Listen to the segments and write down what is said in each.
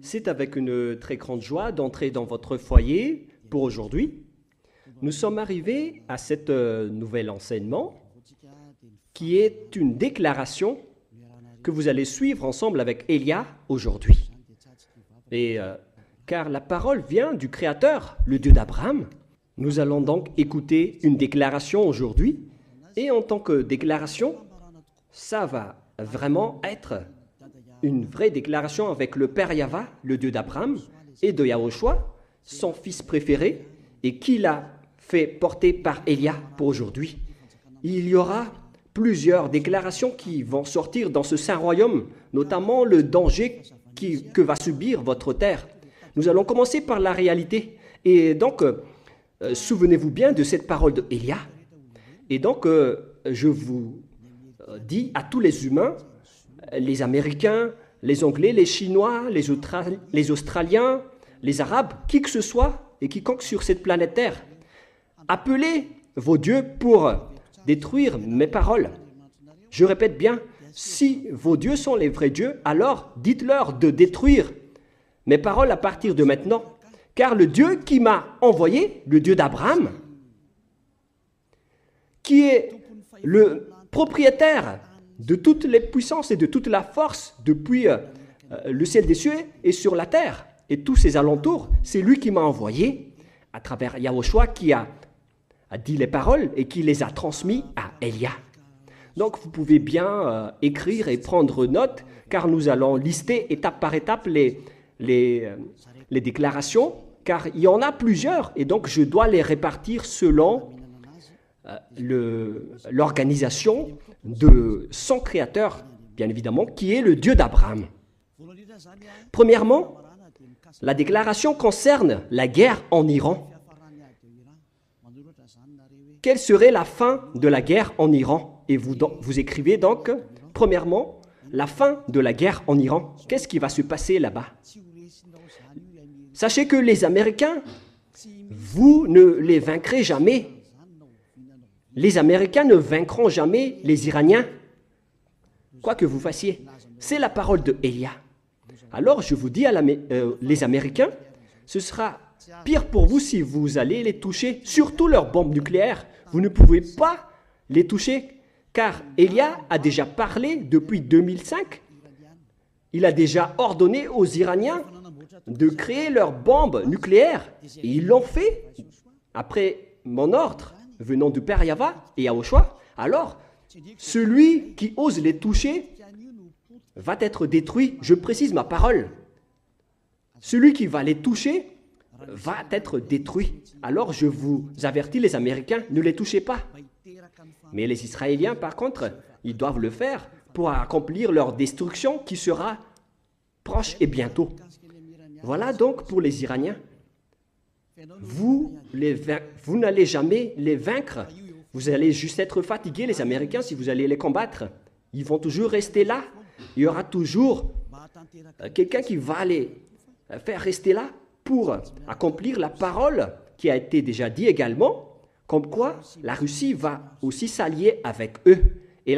C'est avec une très grande joie d'entrer dans votre foyer pour aujourd'hui. Nous sommes arrivés à cet nouvel enseignement qui est une déclaration que vous allez suivre ensemble avec Elia aujourd'hui. Et car la parole vient du Créateur, le Dieu d'Abraham, nous allons donc écouter une déclaration aujourd'hui. Et en tant que déclaration, ça va vraiment être une vraie déclaration avec le Père Yahva, le Dieu d'Abraham, et de Yahushua, son fils préféré, et qui l'a fait porter par Elia pour aujourd'hui. Il y aura plusieurs déclarations qui vont sortir dans ce saint royaume, notamment le danger que va subir votre terre. Nous allons commencer par la réalité. Et donc, souvenez-vous bien de cette parole de Elia. Et donc, je vous dis à tous les humains, les Américains, les Anglais, les Chinois, les Australiens, les Arabes, qui que ce soit et quiconque sur cette planète Terre, appelez vos dieux pour détruire mes paroles. Je répète bien, si vos dieux sont les vrais dieux, alors dites-leur de détruire mes paroles à partir de maintenant. Car le Dieu qui m'a envoyé, le Dieu d'Abraham, qui est le propriétaire de toutes les puissances et de toute la force depuis le ciel des cieux et sur la terre et tous ses alentours, c'est lui qui m'a envoyé à travers Yahushua qui a dit les paroles et qui les a transmis à Elia. Donc vous pouvez bien écrire et prendre note car nous allons lister étape par étape les déclarations car il y en a plusieurs et donc je dois les répartir selon l'organisation de son créateur, bien évidemment, qui est le Dieu d'Abraham. Premièrement, la déclaration concerne la guerre en Iran. Quelle serait la fin de la guerre en Iran? Et vous écrivez donc, premièrement, la fin de la guerre en Iran. Qu'est-ce qui va se passer là-bas? Sachez que les Américains, vous ne les vaincrez jamais. Les Américains ne vaincront jamais les Iraniens, quoi que vous fassiez. C'est la parole de Elia. Alors je vous dis les Américains, ce sera pire pour vous si vous allez les toucher, surtout leurs bombes nucléaires. Vous ne pouvez pas les toucher, car Elia a déjà parlé depuis 2005. Il a déjà ordonné aux Iraniens de créer leurs bombes nucléaires. Et ils l'ont fait après mon ordre venant du Père Yahva et Yahushua. Alors, celui qui ose les toucher va être détruit. Je précise ma parole. Celui qui va les toucher va être détruit. Alors, je vous avertis, les Américains, ne les touchez pas. Mais les Israéliens, par contre, ils doivent le faire pour accomplir leur destruction qui sera proche et bientôt. Voilà donc pour les Iraniens. Vous n'allez jamais les vaincre. Vous allez juste être fatigués, les Américains, si vous allez les combattre. Ils vont toujours rester là. Il y aura toujours quelqu'un qui va les faire rester là pour accomplir la parole qui a été déjà dit également, comme quoi la Russie va aussi s'allier avec eux. Et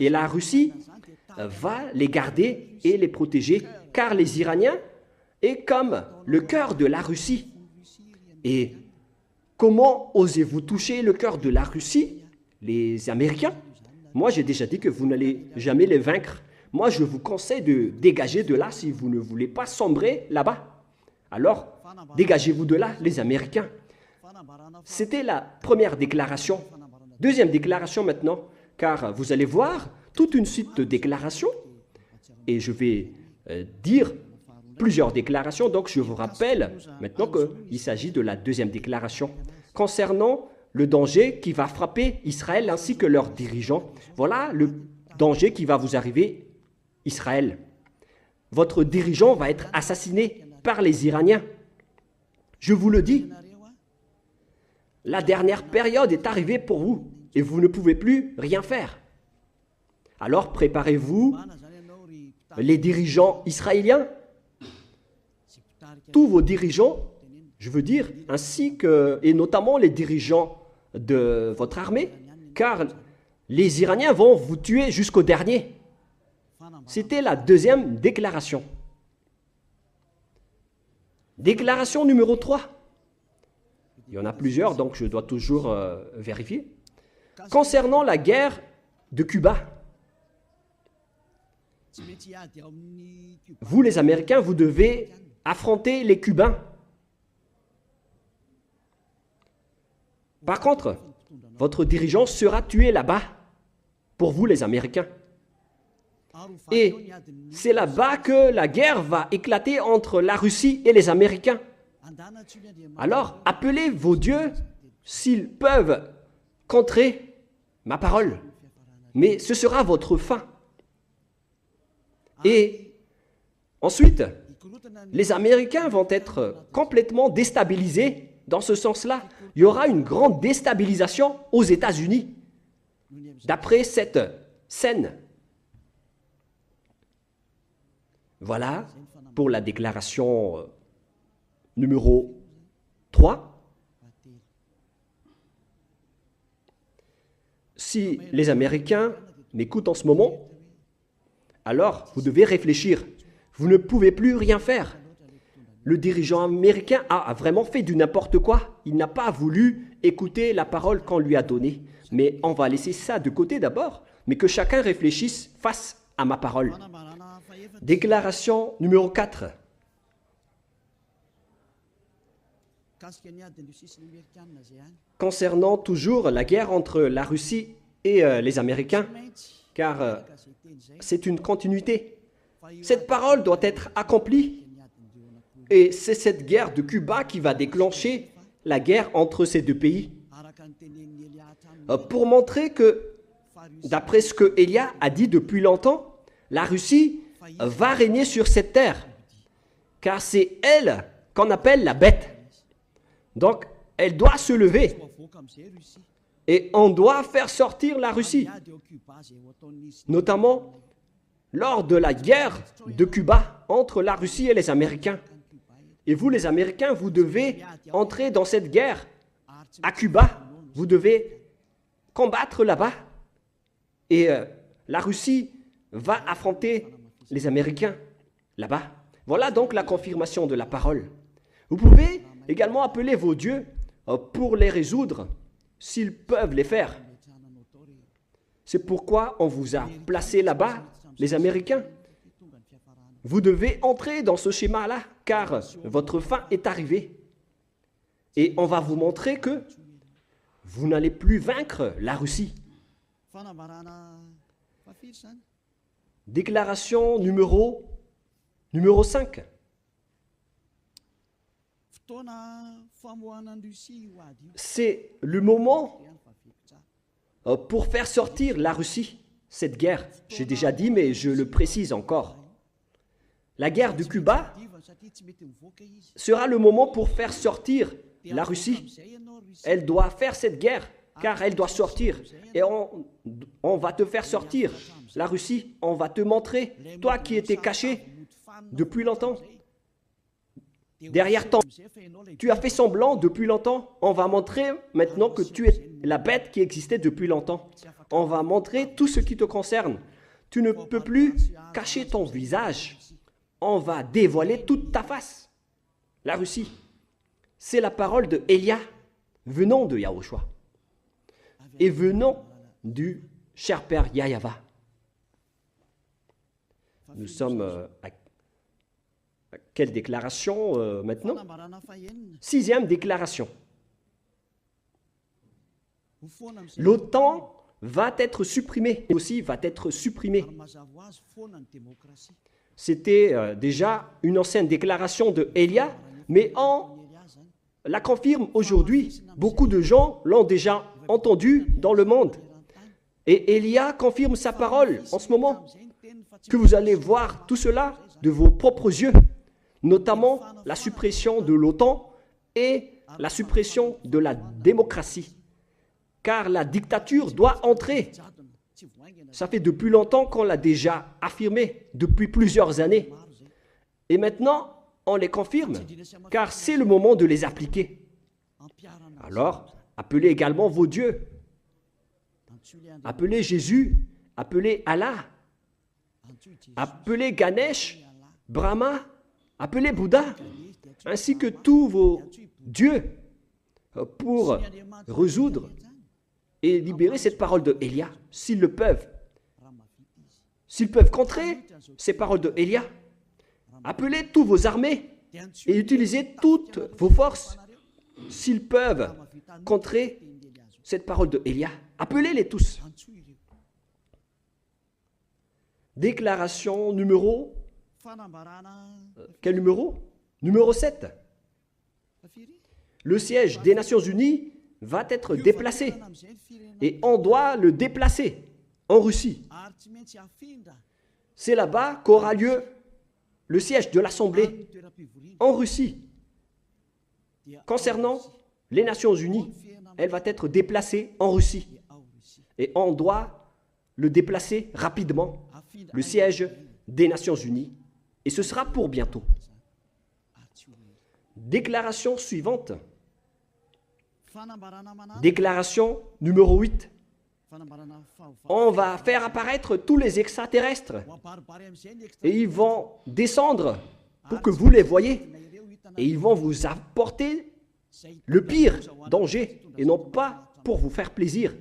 la Russie va les garder et les protéger, car les Iraniens est comme le cœur de la Russie. Et comment osez-vous toucher le cœur de la Russie, les Américains? Moi, j'ai déjà dit que vous n'allez jamais les vaincre. Moi, je vous conseille de dégager de là si vous ne voulez pas sombrer là-bas. Alors, dégagez-vous de là, les Américains. C'était la première déclaration. Deuxième déclaration maintenant, car vous allez voir toute une suite de déclarations. Et je vais dire plusieurs déclarations, donc je vous rappelle maintenant qu'il s'agit de la deuxième déclaration concernant le danger qui va frapper Israël ainsi que leurs dirigeants. Voilà le danger qui va vous arriver, Israël. Votre dirigeant va être assassiné par les Iraniens. Je vous le dis, la dernière période est arrivée pour vous et vous ne pouvez plus rien faire. Alors préparez-vous, les dirigeants israéliens, tous vos dirigeants, je veux dire, ainsi que, et notamment les dirigeants de votre armée, car les Iraniens vont vous tuer jusqu'au dernier. C'était la deuxième déclaration. Déclaration numéro 3. Il y en a plusieurs, donc je dois toujours vérifier. Concernant la guerre de Cuba, vous les Américains, vous devez affronter les Cubains. Par contre, votre dirigeant sera tué là-bas, pour vous les Américains. Et c'est là-bas que la guerre va éclater entre la Russie et les Américains. Alors, appelez vos dieux s'ils peuvent contrer ma parole. Mais ce sera votre fin. Et ensuite, les Américains vont être complètement déstabilisés. Dans ce sens-là, il y aura une grande déstabilisation aux États-Unis. D'après cette scène. Voilà pour la déclaration numéro 3. Si les Américains m'écoutent en ce moment, alors vous devez réfléchir. Vous ne pouvez plus rien faire. Le dirigeant américain a vraiment fait du n'importe quoi. Il n'a pas voulu écouter la parole qu'on lui a donnée. Mais on va laisser ça de côté d'abord, mais que chacun réfléchisse face à ma parole. Déclaration numéro 4. Concernant toujours la guerre entre la Russie et les Américains, car c'est une continuité. Cette parole doit être accomplie et c'est cette guerre de Cuba qui va déclencher la guerre entre ces deux pays. Pour montrer que, d'après ce que Élia a dit depuis longtemps, la Russie va régner sur cette terre, car c'est elle qu'on appelle la bête. Donc, elle doit se lever et on doit faire sortir la Russie, notamment lors de la guerre de Cuba entre la Russie et les Américains. Et vous, les Américains, vous devez entrer dans cette guerre à Cuba. Vous devez combattre là-bas. Et la Russie va affronter les Américains là-bas. Voilà donc la confirmation de la parole. Vous pouvez également appeler vos dieux pour les résoudre, s'ils peuvent les faire. C'est pourquoi on vous a placé là-bas, les Américains. Vous devez entrer dans ce schéma-là, car votre fin est arrivée. Et on va vous montrer que vous n'allez plus vaincre la Russie. Déclaration numéro 5. C'est le moment pour faire sortir la Russie, cette guerre. J'ai déjà dit, mais je le précise encore. La guerre de Cuba sera le moment pour faire sortir la Russie. Elle doit faire cette guerre, car elle doit sortir. Et on va te faire sortir, la Russie. On va te montrer, toi qui étais caché depuis longtemps. Derrière toi, tu as fait semblant depuis longtemps. On va montrer maintenant que tu es la bête qui existait depuis longtemps. On va montrer tout ce qui te concerne. Tu ne peux plus cacher ton visage. On va dévoiler toute ta face. La Russie, c'est la parole de Élia, venant de Yahushua et venant du cher père Yahava. Nous sommes à quelle déclaration maintenant? 6e déclaration. L'OTAN va être supprimée, aussi va être supprimée. C'était déjà une ancienne déclaration de Élia, mais on la confirme aujourd'hui. Beaucoup de gens l'ont déjà entendu dans le monde. Et Élia confirme sa parole en ce moment, que vous allez voir tout cela de vos propres yeux, notamment la suppression de l'OTAN et la suppression de la démocratie. Car la dictature doit entrer. Ça fait depuis longtemps qu'on l'a déjà affirmé, depuis plusieurs années. Et maintenant, on les confirme, car c'est le moment de les appliquer. Alors, appelez également vos dieux. Appelez Jésus, appelez Allah, appelez Ganesh, Brahma, Appelez Bouddha, ainsi que tous vos dieux, pour résoudre et libérer cette parole de Elia, s'ils le peuvent. S'ils peuvent contrer ces paroles de Elia, appelez tous vos armées et utilisez toutes vos forces. S'ils peuvent contrer cette parole de Elia, appelez-les tous. Déclaration numéro... Quel numéro? Numéro 7. Le siège des Nations Unies va être déplacé. Et on doit le déplacer en Russie. C'est là-bas qu'aura lieu le siège de l'Assemblée en Russie. Concernant les Nations Unies, elle va être déplacée en Russie. Et on doit le déplacer rapidement, le siège des Nations Unies. Et ce sera pour bientôt. Déclaration suivante. Déclaration numéro 8. On va faire apparaître tous les extraterrestres et ils vont descendre pour que vous les voyez et ils vont vous apporter le pire danger et non pas pour vous faire plaisir.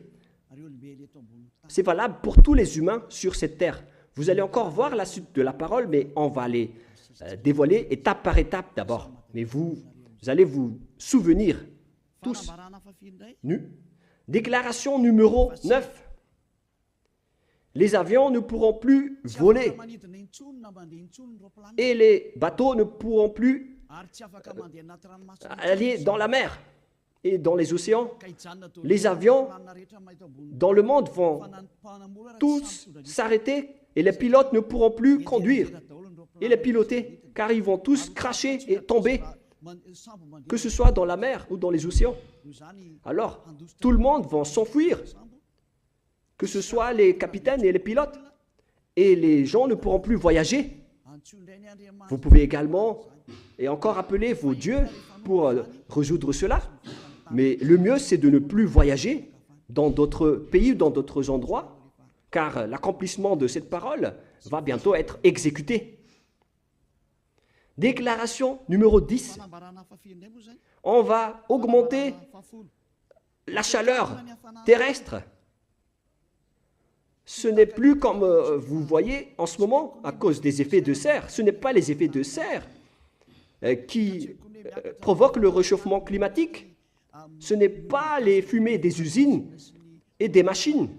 C'est valable pour tous les humains sur cette terre. Vous allez encore voir la suite de la parole, mais on va les dévoiler étape par étape d'abord. Mais vous allez vous souvenir tous nus. Déclaration numéro 9. Les avions ne pourront plus voler et les bateaux ne pourront plus aller dans la mer et dans les océans. Les avions dans le monde vont tous s'arrêter et les pilotes ne pourront plus conduire et les piloter car ils vont tous cracher et tomber, que ce soit dans la mer ou dans les océans. Alors, tout le monde va s'enfuir, que ce soit les capitaines et les pilotes, et les gens ne pourront plus voyager. Vous pouvez également et encore appeler vos dieux pour résoudre cela, mais le mieux c'est de ne plus voyager dans d'autres pays ou dans d'autres endroits, car l'accomplissement de cette parole va bientôt être exécuté. Déclaration numéro 10. On va augmenter la chaleur terrestre. Ce n'est plus comme vous voyez en ce moment à cause des effets de serre. Ce n'est pas les effets de serre qui provoquent le réchauffement climatique. Ce n'est pas les fumées des usines et des machines.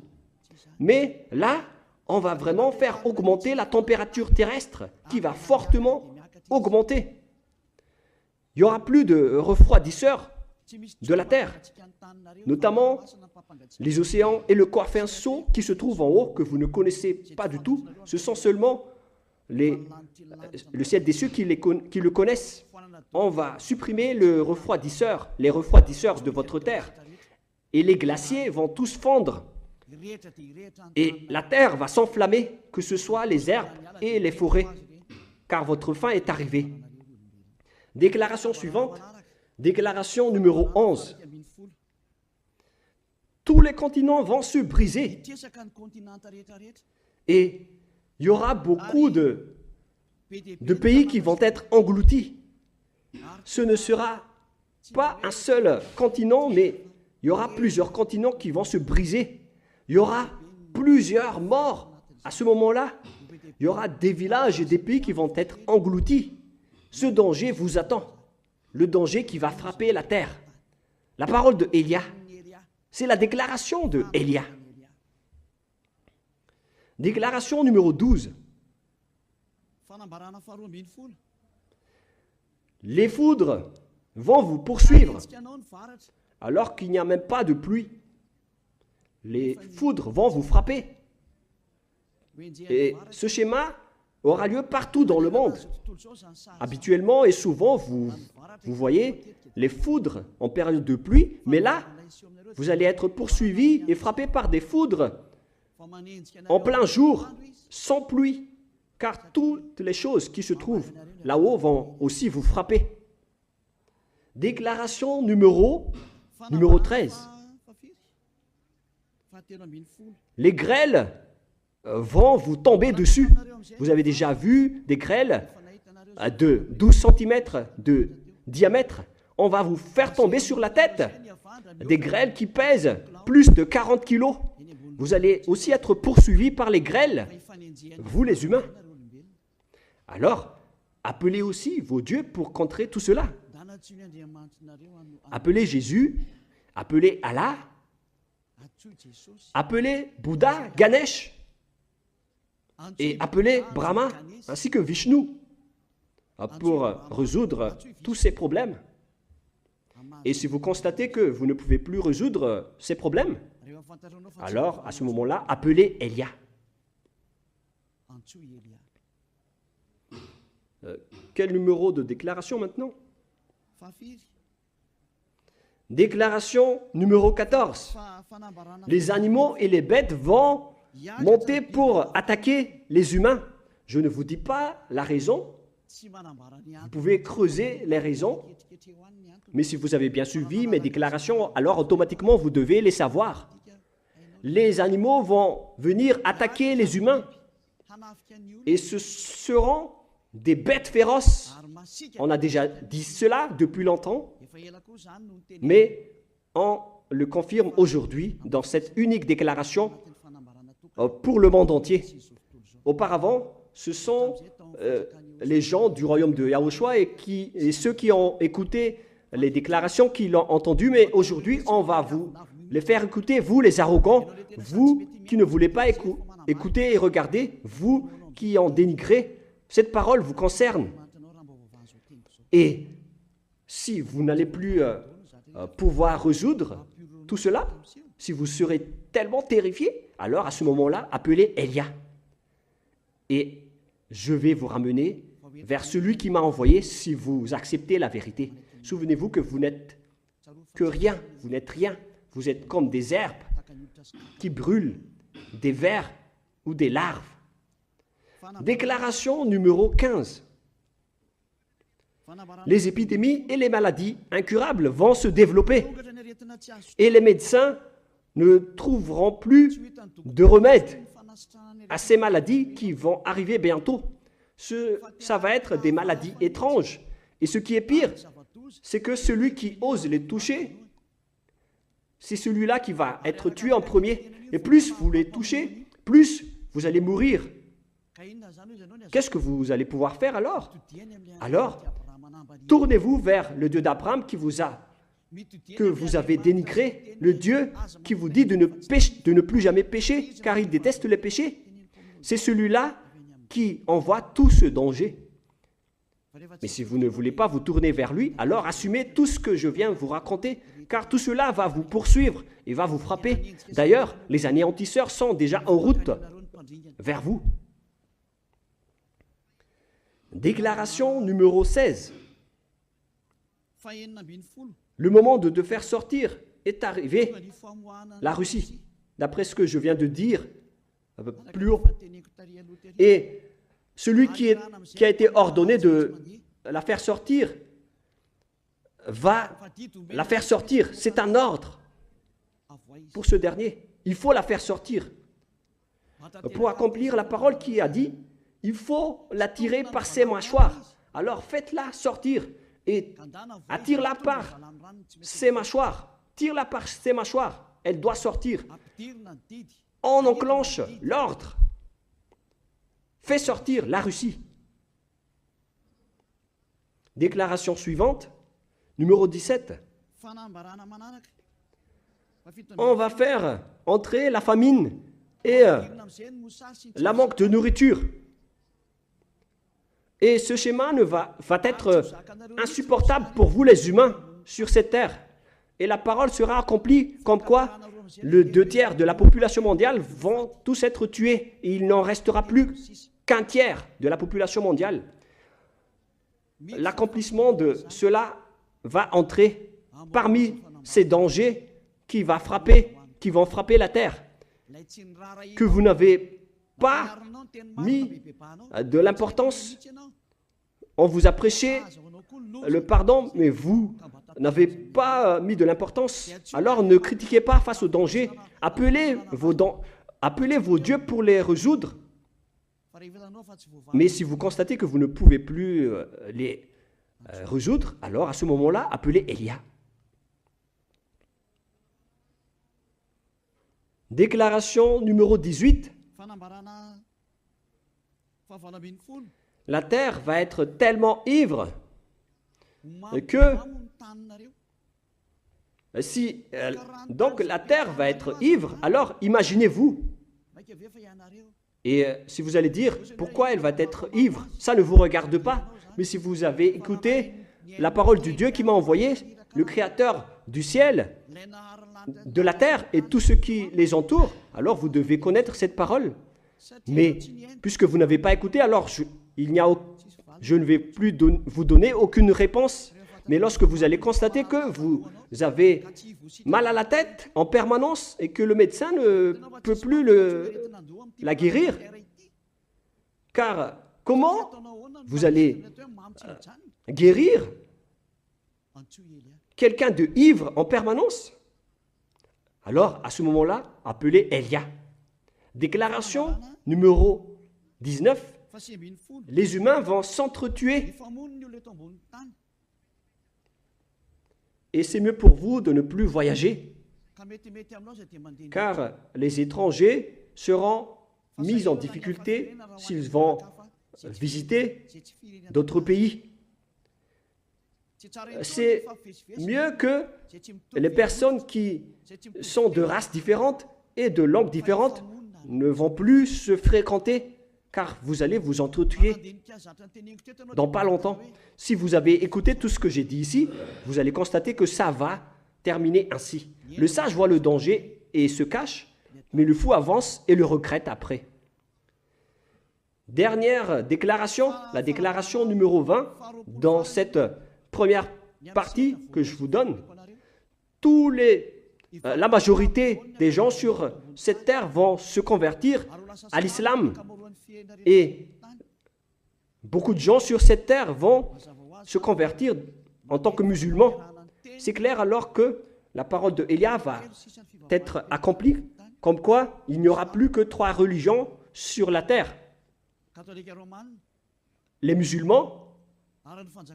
Mais là, on va vraiment faire augmenter la température terrestre qui va fortement augmenter. Il n'y aura plus de refroidisseurs de la Terre, notamment les océans et le corps-pinceau qui se trouvent en haut, que vous ne connaissez pas du tout. Ce sont seulement le ciel des cieux qui le connaissent. On va supprimer les refroidisseurs de votre Terre. Et les glaciers vont tous fondre. Et la Terre va s'enflammer, que ce soit les herbes et les forêts, car votre fin est arrivée. Déclaration suivante, déclaration numéro 11. Tous les continents vont se briser et il y aura beaucoup de pays qui vont être engloutis. Ce ne sera pas un seul continent, mais il y aura plusieurs continents qui vont se briser. Il y aura plusieurs morts à ce moment-là. Il y aura des villages et des pays qui vont être engloutis. Ce danger vous attend. Le danger qui va frapper la terre. La parole de Elia. C'est la déclaration de Elia. Déclaration numéro 12. Les foudres vont vous poursuivre alors qu'il n'y a même pas de pluie. Les foudres vont vous frapper. Et ce schéma aura lieu partout dans le monde. Habituellement et souvent, vous voyez les foudres en période de pluie, mais là, vous allez être poursuivis et frappés par des foudres en plein jour, sans pluie, car toutes les choses qui se trouvent là-haut vont aussi vous frapper. Déclaration numéro 13. Les grêles vont vous tomber dessus. Vous avez déjà vu des grêles de 12 cm de diamètre, on va vous faire tomber sur la tête des grêles qui pèsent plus de 40 kilos. Vous allez aussi être poursuivis par les grêles, vous les humains. Alors, appelez aussi vos dieux pour contrer tout cela. Appelez Jésus, appelez Allah, appelez Bouddha, Ganesh, et appelez Brahma, ainsi que Vishnu, pour résoudre tous ces problèmes. Et si vous constatez que vous ne pouvez plus résoudre ces problèmes, alors à ce moment-là, appelez Elia. Quel numéro de déclaration maintenant? Déclaration numéro 14. Les animaux et les bêtes vont monter pour attaquer les humains. Je ne vous dis pas la raison. Vous pouvez creuser les raisons. Mais si vous avez bien suivi mes déclarations, alors automatiquement vous devez les savoir. Les animaux vont venir attaquer les humains. Et ce seront des bêtes féroces. On a déjà dit cela depuis longtemps, mais on le confirme aujourd'hui dans cette unique déclaration pour le monde entier. Auparavant, ce sont les gens du royaume de Yahushua et ceux qui ont écouté les déclarations qui l'ont entendu, mais aujourd'hui, on va vous les faire écouter, vous les arrogants, vous qui ne voulez pas écouter et regarder, vous qui en dénigrez. Cette parole vous concerne. Et si vous n'allez plus pouvoir résoudre tout cela, si vous serez tellement terrifié, alors à ce moment-là, appelez Elia. Et je vais vous ramener vers celui qui m'a envoyé si vous acceptez la vérité. Souvenez-vous que vous n'êtes que rien, vous n'êtes rien. Vous êtes comme des herbes qui brûlent, des vers ou des larves. Déclaration numéro 15. Les épidémies et les maladies incurables vont se développer et les médecins ne trouveront plus de remède à ces maladies qui vont arriver bientôt. Ça va être des maladies étranges. Et ce qui est pire, c'est que celui qui ose les toucher, c'est celui-là qui va être tué en premier. Et plus vous les touchez, plus vous allez mourir. Qu'est-ce que vous allez pouvoir faire alors? Alors, tournez-vous vers le Dieu d'Abraham que vous avez dénigré, le Dieu qui vous dit de ne plus jamais pécher, car il déteste les péchés. C'est celui-là qui envoie tout ce danger. Mais si vous ne voulez pas vous tourner vers lui, alors assumez tout ce que je viens vous raconter, car tout cela va vous poursuivre et va vous frapper. D'ailleurs, les anéantisseurs sont déjà en route vers vous. Déclaration numéro 16. Le moment de te faire sortir est arrivé. La Russie, d'après ce que je viens de dire plus haut. Et celui qui a été ordonné de la faire sortir va la faire sortir. C'est un ordre pour ce dernier. Il faut la faire sortir. Pour accomplir la parole qui a dit, il faut la tirer par ses mâchoires. Alors faites-la sortir et attire-la par ses mâchoires. Tire-la par ses mâchoires. Elle doit sortir. On enclenche l'ordre. Fais sortir la Russie. Déclaration suivante, numéro 17. On va faire entrer la famine et la manque de nourriture. Et ce schéma va être insupportable pour vous les humains sur cette terre. Et la parole sera accomplie comme quoi le 2/3 de la population mondiale vont tous être tués. Et il n'en restera plus qu'un tiers de la population mondiale. L'accomplissement de cela va entrer parmi ces dangers qui vont frapper la terre. Que vous n'avez pas mis de l'importance. On vous a prêché le pardon, mais vous n'avez pas mis de l'importance. Alors ne critiquez pas face au danger. Appelez vos dieux pour les résoudre. Mais si vous constatez que vous ne pouvez plus les résoudre, alors à ce moment-là, appelez Élia. Déclaration numéro 18. La terre va être tellement ivre que si donc la terre va être ivre, alors imaginez-vous. Et si vous allez dire pourquoi elle va être ivre, ça ne vous regarde pas. Mais si vous avez écouté la parole du Dieu qui m'a envoyé, le Créateur du ciel, de la terre et tout ce qui les entoure, alors vous devez connaître cette parole. Mais puisque vous n'avez pas écouté, alors je ne vais plus vous donner aucune réponse. Mais lorsque vous allez constater que vous avez mal à la tête en permanence et que le médecin ne peut plus la guérir, car comment vous allez guérir quelqu'un de ivre en permanence? Alors, à ce moment-là, appelez Élia. Déclaration numéro 19. Les humains vont s'entretuer. Et c'est mieux pour vous de ne plus voyager, car les étrangers seront mis en difficulté s'ils vont visiter d'autres pays. C'est mieux que les personnes qui sont de races différentes et de langues différentes ne vont plus se fréquenter, car vous allez vous entretuer dans pas longtemps. Si vous avez écouté tout ce que j'ai dit ici, vous allez constater que ça va terminer ainsi. Le sage voit le danger et se cache, mais le fou avance et le regrette après. Dernière déclaration, la déclaration numéro 20, dans cette première partie que je vous donne. La majorité des gens sur cette terre vont se convertir à l'islam. Et beaucoup de gens sur cette terre vont se convertir en tant que musulmans. C'est clair alors que la parole de Élia va être accomplie, comme quoi il n'y aura plus que 3 religions sur la terre. Les musulmans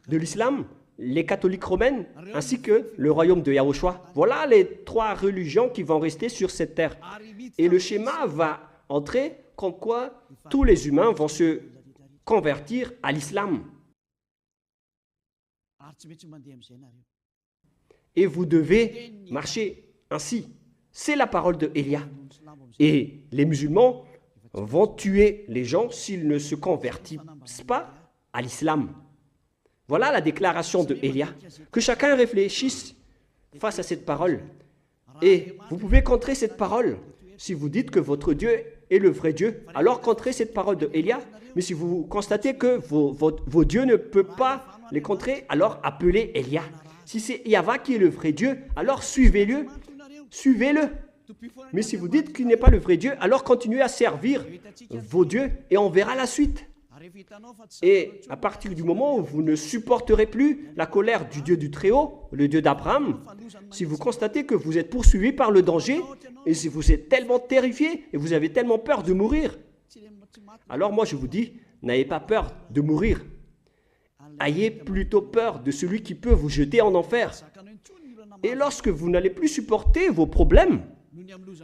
de l'islam, les catholiques romaines, ainsi que le royaume de Yahushua. Voilà les 3 religions qui vont rester sur cette terre. Et le schéma va entrer comme quoi tous les humains vont se convertir à l'islam. Et vous devez marcher ainsi. C'est la parole de Élia. Et les musulmans vont tuer les gens s'ils ne se convertissent pas à l'islam. Voilà la déclaration de Élia. Que chacun réfléchisse face à cette parole. Et vous pouvez contrer cette parole. Si vous dites que votre Dieu est le vrai Dieu, alors contrez cette parole de Élia. Mais si vous constatez que vos dieux ne peuvent pas les contrer, alors appelez Élia. Si c'est Yahva qui est le vrai Dieu, alors suivez-le. Suivez-le. Mais si vous dites qu'il n'est pas le vrai Dieu, alors continuez à servir vos dieux et on verra la suite. Et à partir du moment où vous ne supporterez plus la colère du Dieu du Très-Haut, le Dieu d'Abraham, si vous constatez que vous êtes poursuivi par le danger, et si vous êtes tellement terrifié et vous avez tellement peur de mourir, alors moi je vous dis, n'ayez pas peur de mourir. Ayez plutôt peur de celui qui peut vous jeter en enfer. Et lorsque vous n'allez plus supporter vos problèmes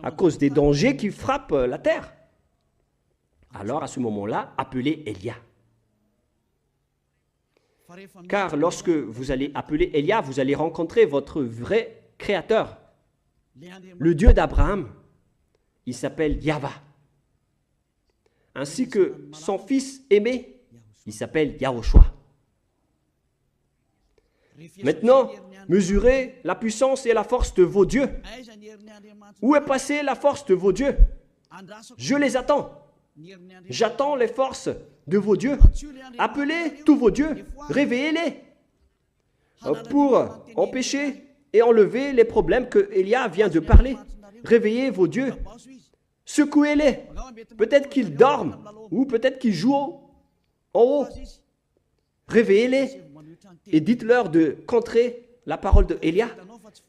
à cause des dangers qui frappent la terre, alors à ce moment-là, appelez Élia. Car lorsque vous allez appeler Élia, vous allez rencontrer votre vrai Créateur, le Dieu d'Abraham. Il s'appelle Yahva. Ainsi que son fils aimé, il s'appelle Yahushua. Maintenant, mesurez la puissance et la force de vos dieux. Où est passée la force de vos dieux? Je les attends. J'attends les forces de vos dieux. Appelez tous vos dieux, réveillez-les pour empêcher et enlever les problèmes que Élia vient de parler. Réveillez vos dieux, secouez-les. Peut-être qu'ils dorment ou peut-être qu'ils jouent en haut. Réveillez-les et dites-leur de contrer la parole de Élia.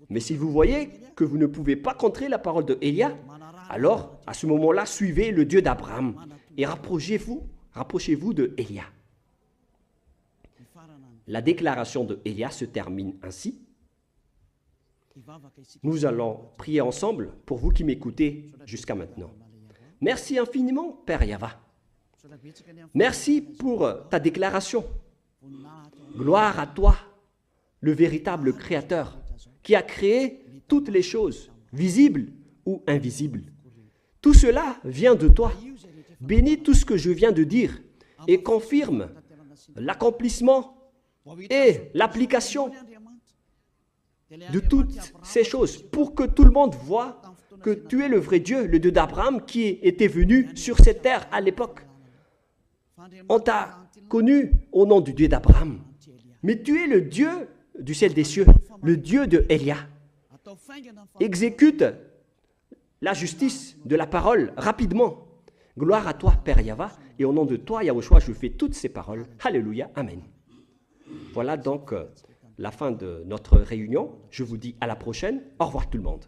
Mais si vous voyez que vous ne pouvez pas contrer la parole de Élia, Alors, à ce moment-là, suivez le Dieu d'Abraham et rapprochez-vous de Élia. La déclaration de Élia se termine ainsi. Nous allons prier ensemble pour vous qui m'écoutez jusqu'à maintenant. Merci infiniment, Père Yahva. Merci pour ta déclaration. Gloire à toi, le véritable Créateur, qui a créé toutes les choses, visibles ou invisibles. Tout cela vient de toi. Bénis tout ce que je viens de dire et confirme l'accomplissement et l'application de toutes ces choses pour que tout le monde voit que tu es le vrai Dieu, le Dieu d'Abraham qui était venu sur cette terre à l'époque. On t'a connu au nom du Dieu d'Abraham, mais tu es le Dieu du ciel des cieux, le Dieu de Élia. Exécute la justice de la parole rapidement. Gloire à toi, Père Yahva, et au nom de toi, Yahushua, je fais toutes ces paroles. Alléluia, Amen. Voilà donc la fin de notre réunion. Je vous dis à la prochaine. Au revoir tout le monde.